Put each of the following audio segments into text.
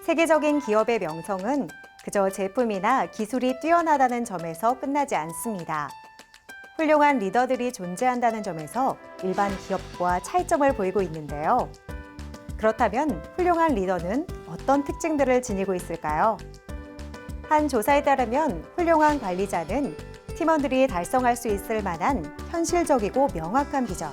세계적인 기업의 명성은 그저 제품이나 기술이 뛰어나다는 점에서 끝나지 않습니다. 훌륭한 리더들이 존재한다는 점에서 일반 기업과 차이점을 보이고 있는데요. 그렇다면 훌륭한 리더는 어떤 특징들을 지니고 있을까요? 한 조사에 따르면 훌륭한 관리자는 팀원들이 달성할 수 있을 만한 현실적이고 명확한 비전,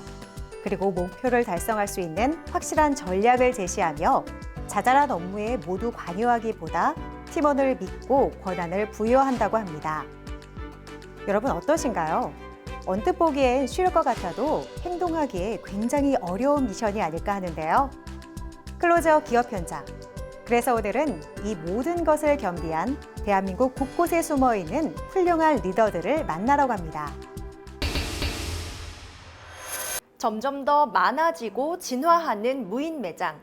그리고 목표를 달성할 수 있는 확실한 전략을 제시하며 자잘한 업무에 모두 관여하기보다 팀원을 믿고 권한을 부여한다고 합니다. 여러분 어떠신가요? 언뜻 보기엔 쉬울 것 같아도 행동하기에 굉장히 어려운 미션이 아닐까 하는데요. 클로즈업 기업 현장. 그래서 오늘은 이 모든 것을 겸비한 대한민국 곳곳에 숨어있는 훌륭한 리더들을 만나러 갑니다. 점점 더 많아지고 진화하는 무인 매장.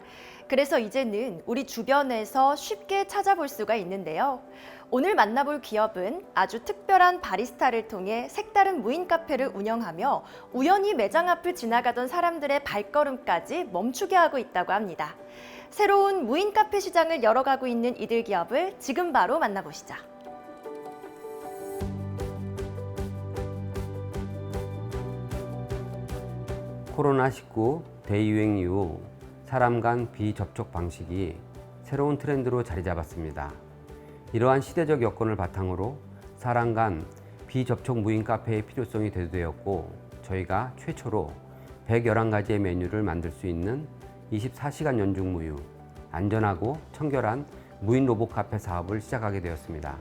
그래서 이제는 우리 주변에서 쉽게 찾아볼 수가 있는데요. 오늘 만나볼 기업은 아주 특별한 바리스타를 통해 색다른 무인 카페를 운영하며 우연히 매장 앞을 지나가던 사람들의 발걸음까지 멈추게 하고 있다고 합니다. 새로운 무인 카페 시장을 열어가고 있는 이들 기업을 지금 바로 만나보시죠. 코로나19 대유행 이후 사람 간 비접촉 방식이 새로운 트렌드로 자리 잡았습니다. 이러한 시대적 여건을 바탕으로 사람 간 비접촉 무인 카페의 필요성이 대두되었고, 저희가 최초로 111가지의 메뉴를 만들 수 있는 24시간 연중 무휴, 안전하고 청결한 무인 로봇 카페 사업을 시작하게 되었습니다.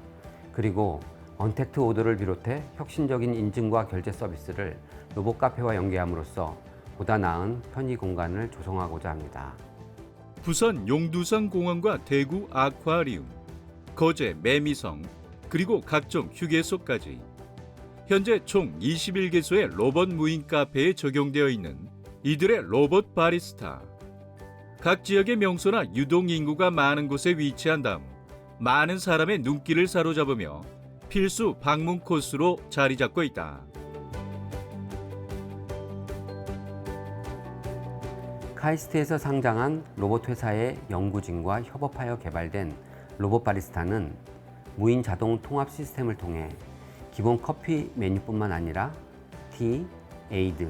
그리고 언택트 오더를 비롯해 혁신적인 인증과 결제 서비스를 로봇 카페와 연계함으로써 보다 나은 편의 공간을 조성하고자 합니다. 부산 용두성 공원과 대구 아쿠아리움, 거제 매미성, 그리고 각종 휴게소까지 현재 총 21개소의 로봇 무인 카페에 적용되어 있는 이들의 로봇 바리스타. 각 지역의 명소나 유동 인구가 많은 곳에 위치한 다음 많은 사람의 눈길을 사로잡으며 필수 방문 코스로 자리 잡고 있다. 카이스트에서 상장한 로봇 회사의 연구진과 협업하여 개발된 로봇 바리스타는 무인 자동 통합 시스템을 통해 기본 커피 메뉴뿐만 아니라 티, 에이드,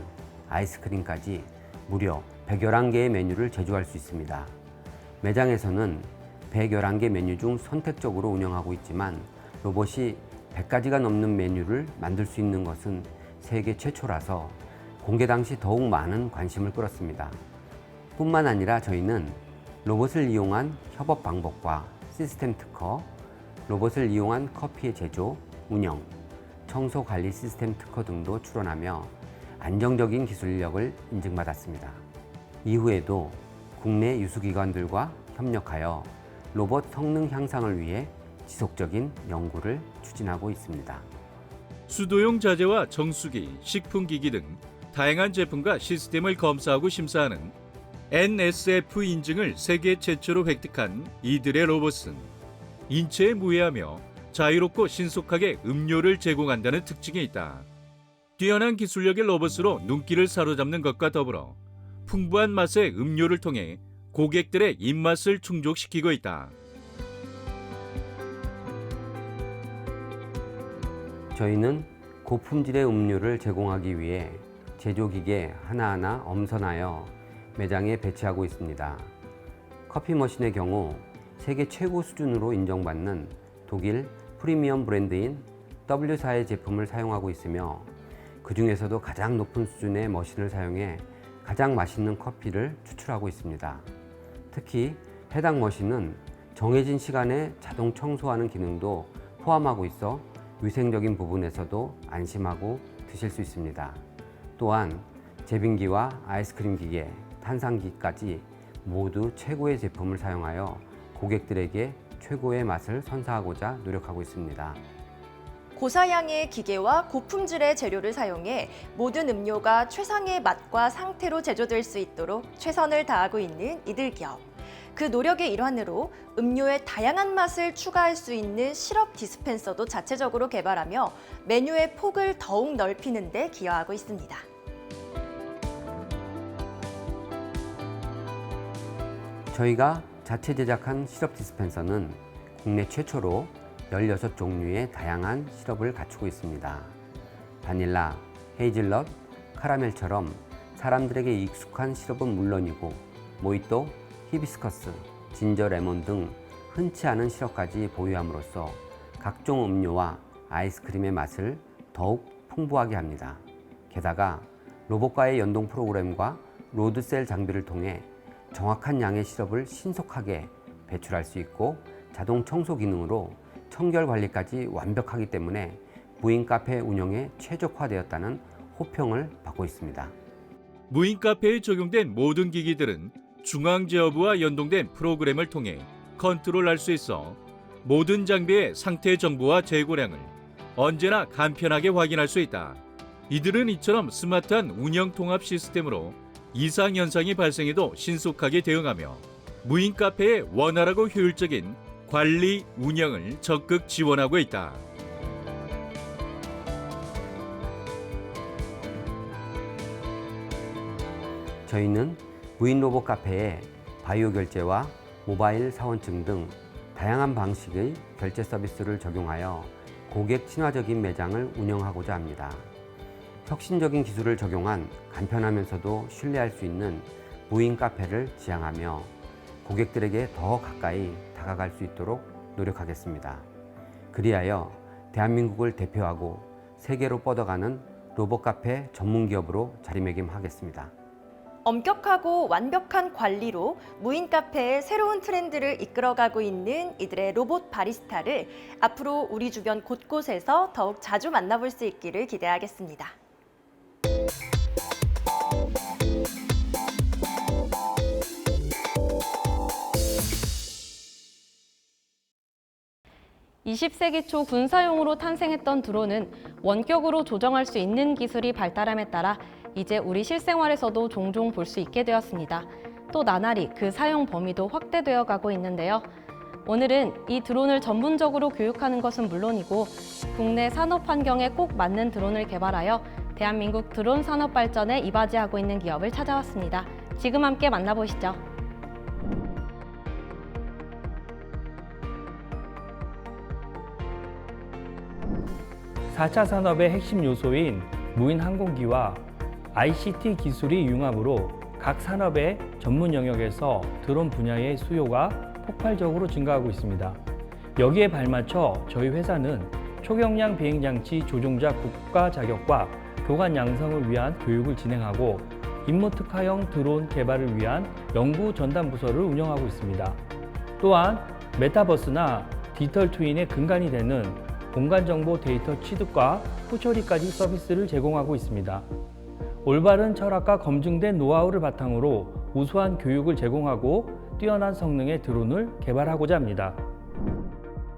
아이스크림까지 무려 111개의 메뉴를 제조할 수 있습니다. 매장에서는 111개 메뉴 중 선택적으로 운영하고 있지만 로봇이 100가지가 넘는 메뉴를 만들 수 있는 것은 세계 최초라서 공개 당시 더욱 많은 관심을 끌었습니다. 뿐만 아니라 저희는 로봇을 이용한 협업 방법과 시스템 특허, 로봇을 이용한 커피의 제조, 운영, 청소 관리 시스템 특허 등도 출원하며 안정적인 기술력을 인증받았습니다. 이후에도 국내 유수기관들과 협력하여 로봇 성능 향상을 위해 지속적인 연구를 추진하고 있습니다. 수도용 자재와 정수기, 식품기기 등 다양한 제품과 시스템을 검사하고 심사하는 NSF 인증을 세계 최초로 획득한 이들의 로봇은 인체에 무해하며 자유롭고 신속하게 음료를 제공한다는 특징이 있다. 뛰어난 기술력의 로봇으로 눈길을 사로잡는 것과 더불어 풍부한 맛의 음료를 통해 고객들의 입맛을 충족시키고 있다. 저희는 고품질의 음료를 제공하기 위해 제조기계 하나하나 엄선하여 매장에 배치하고 있습니다. 커피 머신의 경우 세계 최고 수준으로 인정받는 독일 프리미엄 브랜드인 W사의 제품을 사용하고 있으며, 그 중에서도 가장 높은 수준의 머신을 사용해 가장 맛있는 커피를 추출하고 있습니다. 특히 해당 머신은 정해진 시간에 자동 청소하는 기능도 포함하고 있어 위생적인 부분에서도 안심하고 드실 수 있습니다. 또한 제빙기와 아이스크림 기계, 탄산기까지 모두 최고의 제품을 사용하여 고객들에게 최고의 맛을 선사하고자 노력하고 있습니다. 고사양의 기계와 고품질의 재료를 사용해 모든 음료가 최상의 맛과 상태로 제조될 수 있도록 최선을 다하고 있는 이들 기업. 그 노력의 일환으로 음료의 다양한 맛을 추가할 수 있는 시럽 디스펜서도 자체적으로 개발하며 메뉴의 폭을 더욱 넓히는 데 기여하고 있습니다. 저희가 자체 제작한 시럽 디스펜서는 국내 최초로 16종류의 다양한 시럽을 갖추고 있습니다. 바닐라, 헤이즐넛, 카라멜처럼 사람들에게 익숙한 시럽은 물론이고 모히또, 히비스커스, 진저 레몬 등 흔치 않은 시럽까지 보유함으로써 각종 음료와 아이스크림의 맛을 더욱 풍부하게 합니다. 게다가 로봇과의 연동 프로그램과 로드셀 장비를 통해 정확한 양의 시럽을 신속하게 배출할 수 있고 자동 청소 기능으로 청결 관리까지 완벽하기 때문에 무인 카페 운영에 최적화되었다는 호평을 받고 있습니다. 무인 카페에 적용된 모든 기기들은 중앙 제어부와 연동된 프로그램을 통해 컨트롤할 수 있어 모든 장비의 상태 정보와 재고량을 언제나 간편하게 확인할 수 있다. 이들은 이처럼 스마트한 운영 통합 시스템으로 이상 현상이 발생해도 신속하게 대응하며 무인 카페의 원활하고 효율적인 관리, 운영을 적극 지원하고 있다. 저희는 무인 로봇 카페에 바이오 결제와 모바일 사원증 등 다양한 방식의 결제 서비스를 적용하여 고객 친화적인 매장을 운영하고자 합니다. 혁신적인 기술을 적용한 간편하면서도 신뢰할 수 있는 무인 카페를 지향하며 고객들에게 더 가까이 다가갈 수 있도록 노력하겠습니다. 그리하여 대한민국을 대표하고 세계로 뻗어가는 로봇 카페 전문 기업으로 자리매김하겠습니다. 엄격하고 완벽한 관리로 무인 카페의 새로운 트렌드를 이끌어가고 있는 이들의 로봇 바리스타를 앞으로 우리 주변 곳곳에서 더욱 자주 만나볼 수 있기를 기대하겠습니다. (20세기) 초 군사용으로 탄생했던 드론은 원격으로 조정할 수 있는 기술이 발달함에 따라 이제 우리 실생활에서도 종종 볼 수 있게 되었습니다. 또 나날이 그 사용 범위도 확대되어 가고 있는데요. 오늘은 이 드론을 전문적으로 교육하는 것은 물론이고 국내 산업 환경에 꼭 맞는 드론을 개발하여 대한민국 드론 산업 발전에 이바지하고 있는 기업을 찾아왔습니다. 지금 함께 만나보시죠. (4차) 산업의 핵심 요소인 무인 항공기와 ICT 기술이 융합으로 각 산업의 전문 영역에서 드론 분야의 수요가 폭발적으로 증가하고 있습니다. 여기에 발맞춰 저희 회사는 초경량 비행장치 조종자 국가 자격과 교관 양성을 위한 교육을 진행하고 임무 특화형 드론 개발을 위한 연구 전담 부서를 운영하고 있습니다. 또한 메타버스나 디지털 트윈의 근간이 되는 공간정보 데이터 취득과 후처리까지 서비스를 제공하고 있습니다. 올바른 철학과 검증된 노하우를 바탕으로 우수한 교육을 제공하고 뛰어난 성능의 드론을 개발하고자 합니다.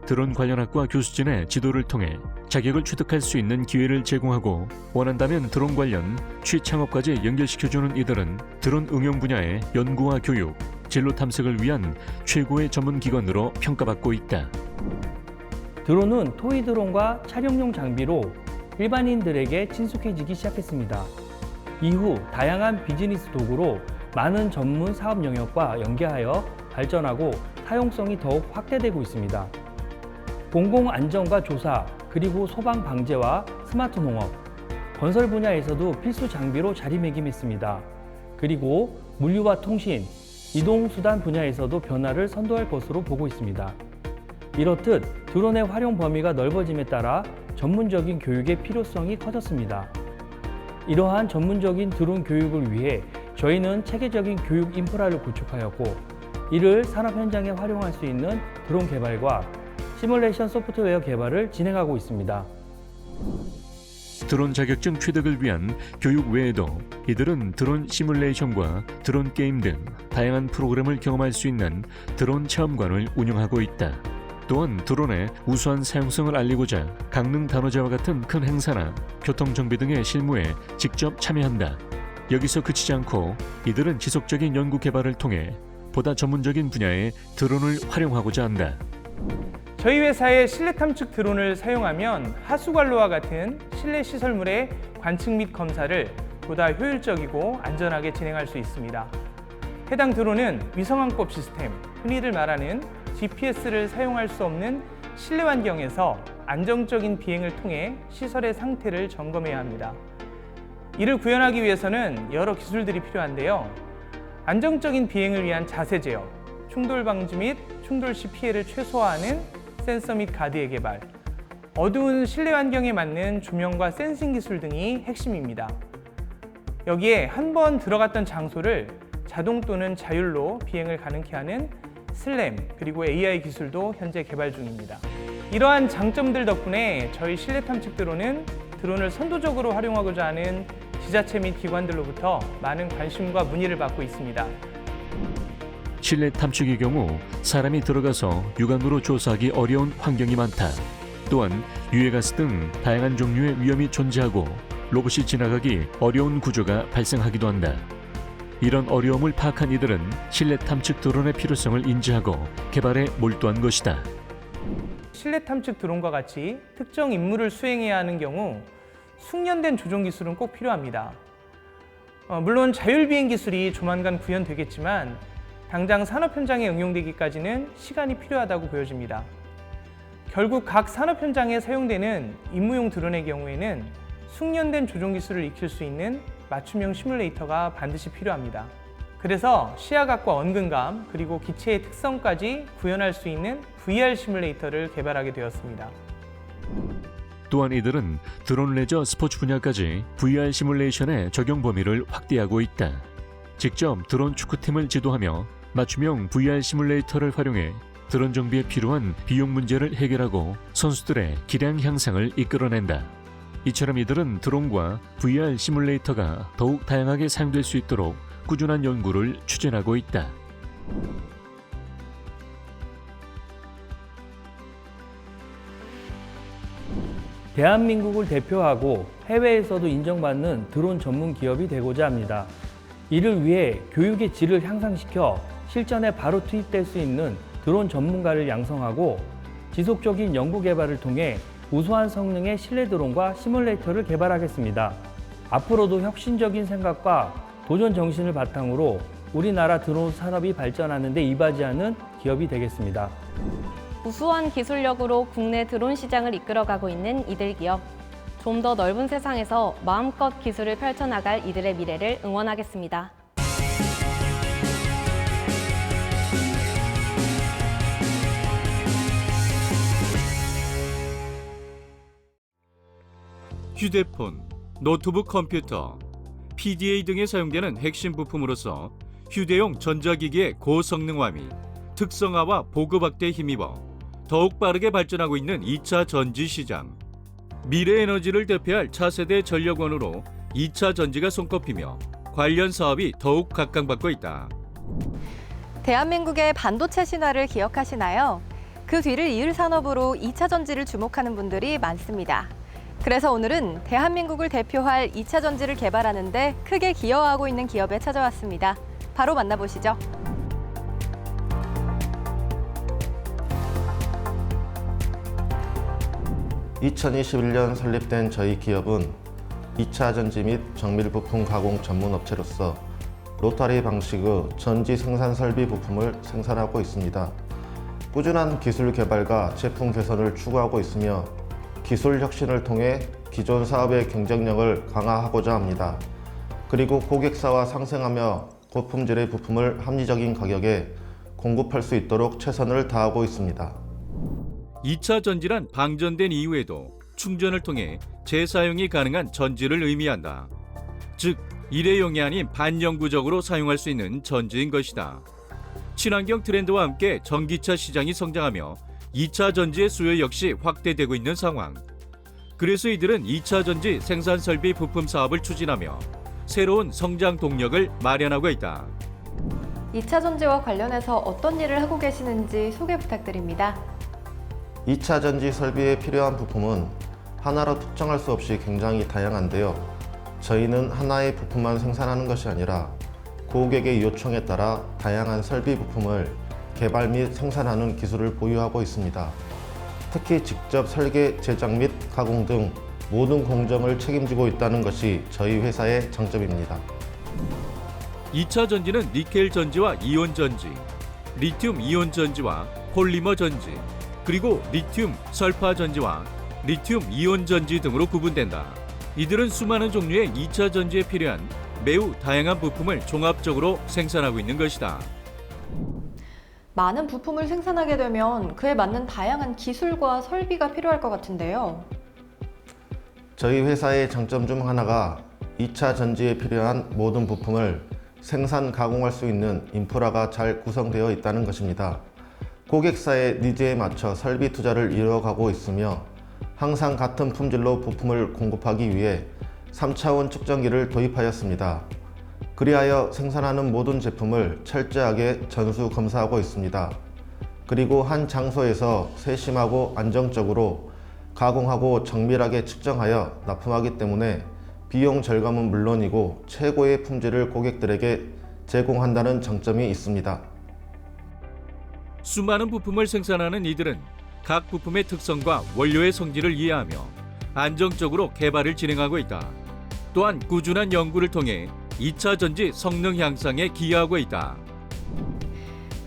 드론 관련 학과 교수진의 지도를 통해 자격을 취득할 수 있는 기회를 제공하고 원한다면 드론 관련 취창업까지 연결시켜주는 이들은 드론 응용 분야의 연구와 교육, 진로 탐색을 위한 최고의 전문 기관으로 평가받고 있다. 드론은 토이 드론과 촬영용 장비로 일반인들에게 친숙해지기 시작했습니다. 이후 다양한 비즈니스 도구로 많은 전문 사업 영역과 연계하여 발전하고 사용성이 더욱 확대되고 있습니다. 공공안전과 조사, 그리고 소방 방제와 스마트 농업, 건설 분야에서도 필수 장비로 자리매김했습니다. 그리고 물류와 통신, 이동수단 분야에서도 변화를 선도할 것으로 보고 있습니다. 이렇듯 드론의 활용 범위가 넓어짐에 따라 전문적인 교육의 필요성이 커졌습니다. 이러한 전문적인 드론 교육을 위해 저희는 체계적인 교육 인프라를 구축하였고 이를 산업 현장에 활용할 수 있는 드론 개발과 시뮬레이션 소프트웨어 개발을 진행하고 있습니다. 드론 자격증 취득을 위한 교육 외에도 이들은 드론 시뮬레이션과 드론 게임 등 다양한 프로그램을 경험할 수 있는 드론 체험관을 운영하고 있다. 또한 드론의 우수한 사용성을 알리고자 강릉 단오제와 같은 큰 행사나 교통정비 등의 실무에 직접 참여한다. 여기서 그치지 않고 이들은 지속적인 연구 개발을 통해 보다 전문적인 분야의 드론을 활용하고자 한다. 저희 회사의 실내 탐측 드론을 사용하면 하수관로와 같은 실내 시설물의 관측 및 검사를 보다 효율적이고 안전하게 진행할 수 있습니다. 해당 드론은 위성항법 시스템, 흔히들 말하는 GPS를 사용할 수 없는 실내 환경에서 안정적인 비행을 통해 시설의 상태를 점검해야 합니다. 이를 구현하기 위해서는 여러 기술들이 필요한데요. 안정적인 비행을 위한 자세 제어, 충돌 방지 및 충돌 시 피해를 최소화하는 센서 및 가드의 개발, 어두운 실내 환경에 맞는 조명과 센싱 기술 등이 핵심입니다. 여기에 한 번 들어갔던 장소를 자동 또는 자율로 비행을 가능케 하는 슬램 그리고 AI 기술도 현재 개발 중입니다. 이러한 장점들 덕분에 저희 실내 탐측 드론은 드론을 선도적으로 활용하고자 하는 지자체 및 기관들로부터 많은 관심과 문의를 받고 있습니다. 실내 탐측의 경우 사람이 들어가서 육안으로 조사하기 어려운 환경이 많다. 또한 유해가스 등 다양한 종류의 위험이 존재하고 로봇이 지나가기 어려운 구조가 발생하기도 한다. 이런 어려움을 파악한 이들은 실내 탐측 드론의 필요성을 인지하고 개발에 몰두한 것이다. 실내 탐측 드론과 같이 특정 임무를 수행해야 하는 경우 숙련된 조종 기술은 꼭 필요합니다. 물론 자율비행 기술이 조만간 구현되겠지만 당장 산업 현장에 응용되기까지는 시간이 필요하다고 보여집니다. 결국 각 산업 현장에 사용되는 임무용 드론의 경우에는 숙련된 조종 기술을 익힐 수 있는 맞춤형 시뮬레이터가 반드시 필요합니다. 그래서 시야각과 언근감 그리고 기체의 특성까지 구현할 수 있는 VR 시뮬레이터를 개발하게 되었습니다. 또한 이들은 드론 레저 스포츠 분야까지 VR 시뮬레이션의 적용 범위를 확대하고 있다. 직접 드론 축구팀을 지도하며 맞춤형 VR 시뮬레이터를 활용해 드론 정비에 필요한 비용 문제를 해결하고 선수들의 기량 향상을 이끌어낸다. 이처럼 이들은 드론과 VR 시뮬레이터가 더욱 다양하게 사용될 수 있도록 꾸준한 연구를 추진하고 있다. 대한민국을 대표하고 해외에서도 인정받는 드론 전문 기업이 되고자 합니다. 이를 위해 교육의 질을 향상시켜 실전에 바로 투입될 수 있는 드론 전문가를 양성하고 지속적인 연구 개발을 통해 우수한 성능의 실내 드론과 시뮬레이터를 개발하겠습니다. 앞으로도 혁신적인 생각과 도전 정신을 바탕으로 우리나라 드론 산업이 발전하는 데 이바지하는 기업이 되겠습니다. 우수한 기술력으로 국내 드론 시장을 이끌어가고 있는 이들 기업. 좀 더 넓은 세상에서 마음껏 기술을 펼쳐나갈 이들의 미래를 응원하겠습니다. 휴대폰, 노트북 컴퓨터, PDA 등에 사용되는 핵심 부품으로서 휴대용 전자기기의 고성능화 및 특성화와 보급 확대에 힘입어 더욱 빠르게 발전하고 있는 2차 전지 시장. 미래 에너지를 대표할 차세대 전력원으로 2차 전지가 손꼽히며 관련 사업이 더욱 각광받고 있다. 대한민국의 반도체 신화를 기억하시나요? 그 뒤를 이을 산업으로 2차 전지를 주목하는 분들이 많습니다. 그래서 오늘은 대한민국을 대표할 2차 전지를 개발하는 데 크게 기여하고 있는 기업에 찾아왔습니다. 바로 만나보시죠. (2021년) 설립된 저희 기업은 2차 전지 및 정밀 부품 가공 전문 업체로서 로터리 방식의 전지 생산 설비 부품을 생산하고 있습니다. 꾸준한 기술 개발과 제품 개선을 추구하고 있으며 기술 혁신을 통해 기존 사업의 경쟁력을 강화하고자 합니다. 그리고 고객사와 상생하며 고품질의 부품을 합리적인 가격에 공급할 수 있도록 최선을 다하고 있습니다. 2차 전지란 방전된 이후에도 충전을 통해 재사용이 가능한 전지를 의미한다. 즉, 일회용이 아닌 반영구적으로 사용할 수 있는 전지인 것이다. 친환경 트렌드와 함께 전기차 시장이 성장하며 2차 전지의 수요 역시 확대되고 있는 상황. 그래서 이들은 2차 전지 생산 설비 부품 사업을 추진하며 새로운 성장 동력을 마련하고 있다. 2차 전지와 관련해서 어떤 일을 하고 계시는지 소개 부탁드립니다. 2차 전지 설비에 필요한 부품은 하나로 특정할 수 없이 굉장히 다양한데요. 저희는 하나의 부품만 생산하는 것이 아니라 고객의 요청에 따라 다양한 설비 부품을 개발 및 생산하는 기술을 보유하고 있습니다. 특히 직접 설계, 제작 및 가공 등 모든 공정을 책임지고 있다는 것이 저희 회사의 장점입니다. 2차 전지는 니켈 전지와 이온 전지, 리튬 이온 전지와 폴리머 전지, 그리고 리튬 설파 전지와 리튬 이온 전지 등으로 구분된다. 이들은 수많은 종류의 2차 전지에 필요한 매우 다양한 부품을 종합적으로 생산하고 있는 것이다. 많은 부품을 생산하게 되면 그에 맞는 다양한 기술과 설비가 필요할 것 같은데요. 저희 회사의 장점 중 하나가 2차 전지에 필요한 모든 부품을 생산, 가공할 수 있는 인프라가 잘 구성되어 있다는 것입니다. 고객사의 니즈에 맞춰 설비 투자를 이루어가고 있으며 항상 같은 품질로 부품을 공급하기 위해 3차원 측정기를 도입하였습니다. 그리하여 생산하는 모든 제품을 철저하게 전수 검사하고 있습니다. 그리고 한 장소에서 세심하고 안정적으로 가공하고 정밀하게 측정하여 납품하기 때문에 비용 절감은 물론이고 최고의 품질을 고객들에게 제공한다는 장점이 있습니다. 수많은 부품을 생산하는 이들은 각 부품의 특성과 원료의 성질을 이해하며 안정적으로 개발을 진행하고 있다. 또한 꾸준한 연구를 통해 2차 전지 성능 향상에 기여하고 있다.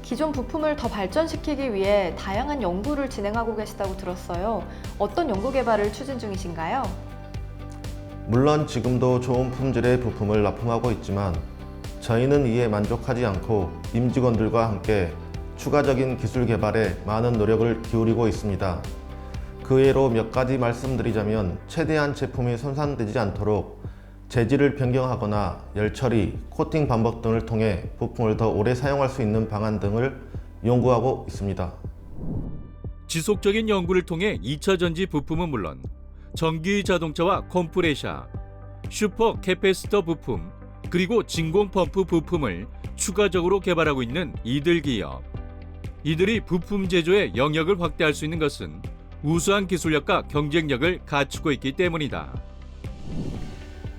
기존 부품을 더 발전시키기 위해 다양한 연구를 진행하고 계시다고 들었어요. 어떤 연구 개발을 추진 중이신가요? 물론 지금도 좋은 품질의 부품을 납품하고 있지만 저희는 이에 만족하지 않고 임직원들과 함께 추가적인 기술 개발에 많은 노력을 기울이고 있습니다. 그 외로 몇 가지 말씀드리자면 최대한 제품이 손상되지 않도록 재질을 변경하거나 열 처리, 코팅 반복 등을 통해 부품을 더 오래 사용할 수 있는 방안 등을 연구하고 있습니다. 지속적인 연구를 통해 2차 전지 부품은 물론 전기 자동차와 컴프레셔, 슈퍼 캐패시터 부품, 그리고 진공 펌프 부품을 추가적으로 개발하고 있는 이들 기업. 이들이 부품 제조의 영역을 확대할 수 있는 것은 우수한 기술력과 경쟁력을 갖추고 있기 때문이다.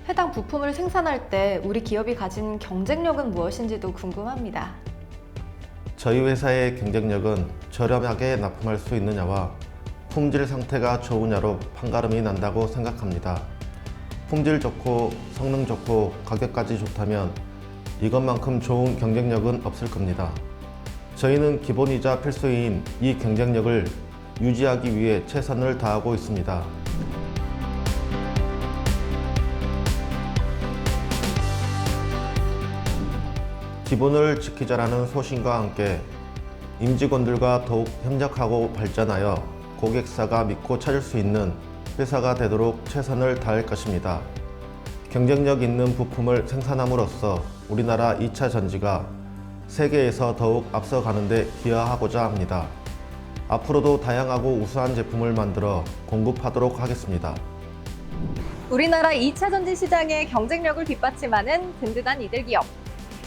해당 부품을 생산할 때 우리 기업이 가진 경쟁력은 무엇인지도 궁금합니다. 저희 회사의 경쟁력은 저렴하게 납품할 수 있느냐와 품질 상태가 좋으냐로 판가름이 난다고 생각합니다. 품질 좋고 성능 좋고 가격까지 좋다면 이것만큼 좋은 경쟁력은 없을 겁니다. 저희는 기본이자 필수인 이 경쟁력을 유지하기 위해 최선을 다하고 있습니다. 기본을 지키자라는 소신과 함께 임직원들과 더욱 협력하고 발전하여 고객사가 믿고 찾을 수 있는 회사가 되도록 최선을 다할 것입니다. 경쟁력 있는 부품을 생산함으로써 우리나라 2차 전지가 세계에서 더욱 앞서가는 데 기여하고자 합니다. 앞으로도 다양하고 우수한 제품을 만들어 공급하도록 하겠습니다. 우리나라 2차 전지 시장의 경쟁력을 뒷받침하는 든든한 이들 기업.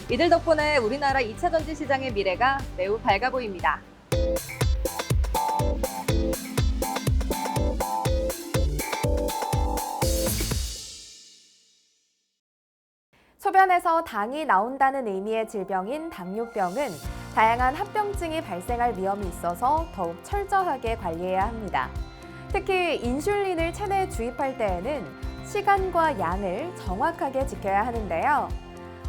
이들 덕분에 우리나라 2차 전지 시장의 미래가 매우 밝아 보입니다. 소변에서 당이 나온다는 의미의 질병인 당뇨병은 다양한 합병증이 발생할 위험이 있어서 더욱 철저하게 관리해야 합니다. 특히 인슐린을 체내에 주입할 때에는 시간과 양을 정확하게 지켜야 하는데요.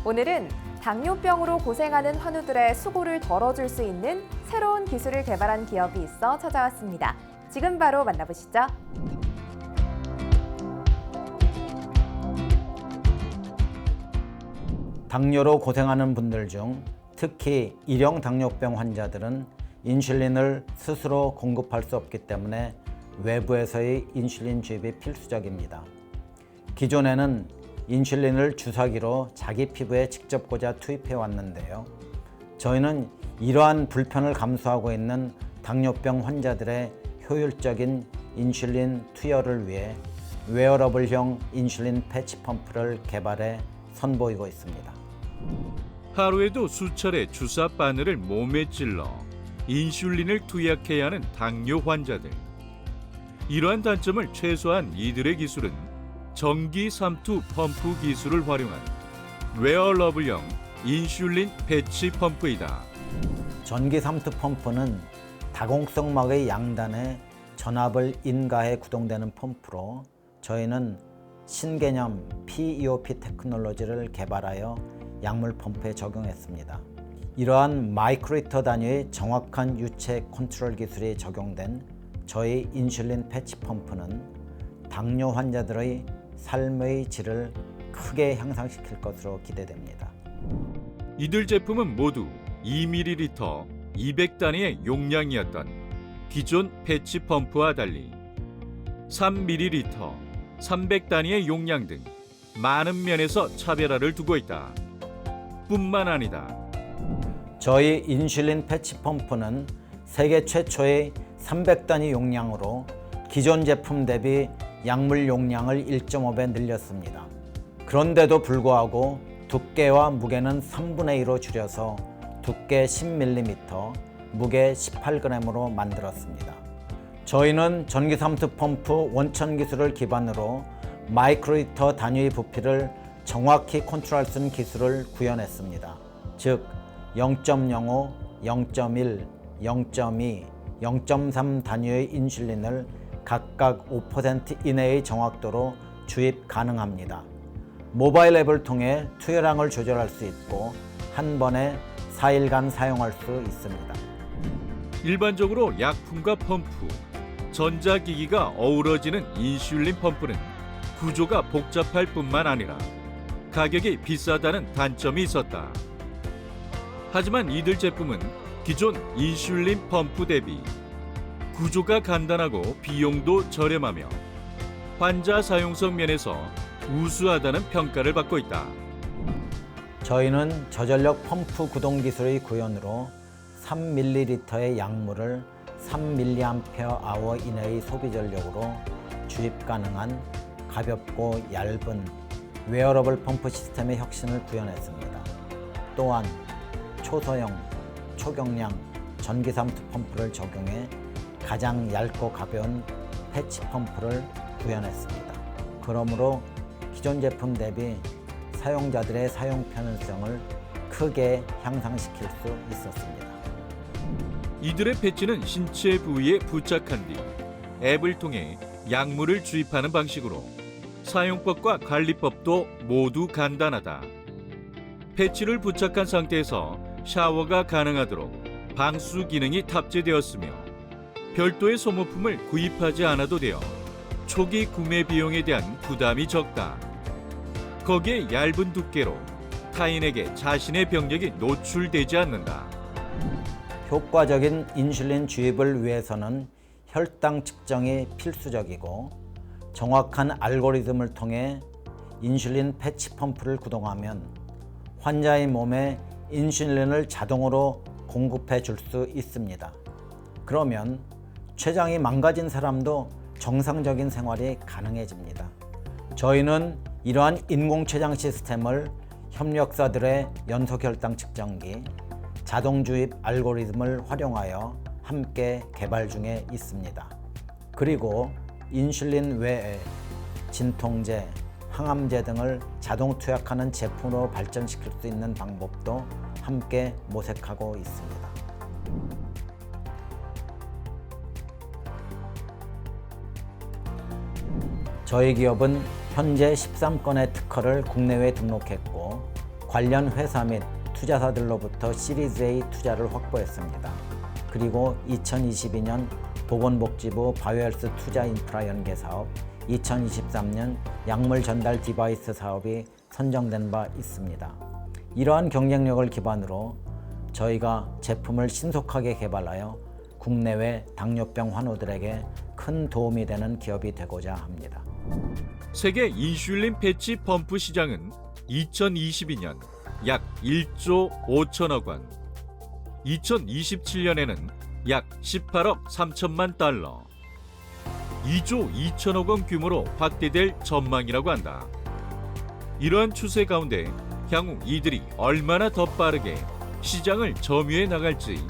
오늘은 당뇨병으로 고생하는 환우들의 수고를 덜어줄 수 있는 새로운 기술을 개발한 기업이 있어 찾아왔습니다. 지금 바로 만나보시죠. 당뇨로 고생하는 분들 중 특히 일형 당뇨병 환자들은 인슐린을 스스로 공급할 수 없기 때문에 외부에서의 인슐린 주입이 필수적입니다. 기존에는 인슐린을 주사기로 자기 피부에 직접 꽂아 투입해 왔는데요. 저희는 이러한 불편을 감수하고 있는 당뇨병 환자들의 효율적인 인슐린 투여를 위해 웨어러블형 인슐린 패치 펌프를 개발해 선보이고 있습니다. 하루에도 수차례 주사 바늘을 몸에 찔러 인슐린을 투약해야 하는 당뇨 환자들. 이러한 단점을 최소화한 이들의 기술은 전기 삼투 펌프 기술을 활용한 웨어러블형 인슐린 패치 펌프이다. 전기 삼투 펌프는 다공성막의 양단에 전압을 인가해 구동되는 펌프로 저희는 신개념 PEOP 테크놀로지를 개발하여 약물 펌프에 적용했습니다. 이러한 마이크로리터 단위의 정확한 유체 컨트롤 기술이 적용된 저희 인슐린 패치 펌프는 당뇨 환자들의 삶의 질을 크게 향상시킬 것으로 기대됩니다. 이들 제품은 모두 2ml, 200단위의 용량이었던 기존 패치 펌프와 달리 3ml, 300단위의 용량 등 많은 면에서 차별화를 두고 있다. 뿐만 아니다. 저희 인슐린 패치 펌프는 세계 최초의 300단위 용량으로 기존 제품 대비 약물 용량을 1.5배 늘렸습니다. 그런데도 불구하고 두께와 무게는 3분의 1로 줄여서 두께 10mm, 무게 18g으로 만들었습니다. 저희는 전기 삼투 펌프 원천 기술을 기반으로 마이크로리터 단위의 부피를 정확히 컨트롤할 수 있는 기술을 구현했습니다. 즉 0.05, 0.1, 0.2, 0.3 단위의 인슐린을 각각 5% 이내의 정확도로 주입 가능합니다. 모바일 앱을 통해 투여량을 조절할 수 있고 한 번에 4일간 사용할 수 있습니다. 일반적으로 약품과 펌프, 전자기기가 어우러지는 인슐린 펌프는 구조가 복잡할 뿐만 아니라 가격이 비싸다는 단점이 있었다. 하지만 이들 제품은 기존 인슐린 펌프 대비 구조가 간단하고 비용도 저렴하며 환자 사용성 면에서 우수하다는 평가를 받고 있다. 저희는 저전력 펌프 구동 기술의 구현으로 3ml의 약물을 3mAh 이내의 소비 전력으로 주입 가능한 가볍고 얇은 웨어러블 펌프 시스템의 혁신을 구현했습니다. 또한 초소형, 초경량 전기 삼투 펌프를 적용해 가장 얇고 가벼운 패치 펌프를 구현했습니다. 그러므로 기존 제품 대비 사용자들의 사용 편의성을 크게 향상시킬 수 있었습니다. 이들의 패치는 신체 부위에 부착한 뒤 앱을 통해 약물을 주입하는 방식으로 사용법과 관리법도 모두 간단하다. 패치를 부착한 상태에서 샤워가 가능하도록 방수 기능이 탑재되었으며 별도의 소모품을 구입하지 않아도 되어 초기 구매 비용에 대한 부담이 적다. 거기에 얇은 두께로 타인에게 자신의 병력이 노출되지 않는다. 효과적인 인슐린 주입을 위해서는 혈당 측정이 필수적이고 정확한 알고리즘을 통해 인슐린 패치 펌프를 구동하면 환자의 몸에 인슐린을 자동으로 공급해 줄 수 있습니다. 그러면 췌장이 망가진 사람도 정상적인 생활이 가능해집니다. 저희는 이러한 인공췌장 시스템을 협력사들의 연소혈당 측정기, 자동주입 알고리즘을 활용하여 함께 개발 중에 있습니다. 그리고 인슐린 외에 진통제, 항암제 등을 자동 투약하는 제품으로 발전시킬 수 있는 방법도 함께 모색하고 있습니다. 저희 기업은 현재 13건의 특허를 국내외에 등록했고 관련 회사 및 투자사들로부터 시리즈 A 투자를 확보했습니다. 그리고 2022년 보건복지부 바이오헬스 투자 인프라 연계 사업, 2023년 약물 전달 디바이스 사업이 선정된 바 있습니다. 이러한 경쟁력을 기반으로 저희가 제품을 신속하게 개발하여 국내외 당뇨병 환우들에게 큰 도움이 되는 기업이 되고자 합니다. 세계 인슐린 패치 펌프 시장은 2022년 약 1조 5천억 원, 2027년에는 약 18억 3천만 달러, 2조 2천억 원 규모로 확대될 전망이라고 한다. 이러한 추세 가운데 향후 이들이 얼마나 더 빠르게 시장을 점유해 나갈지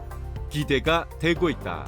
기대가 되고 있다.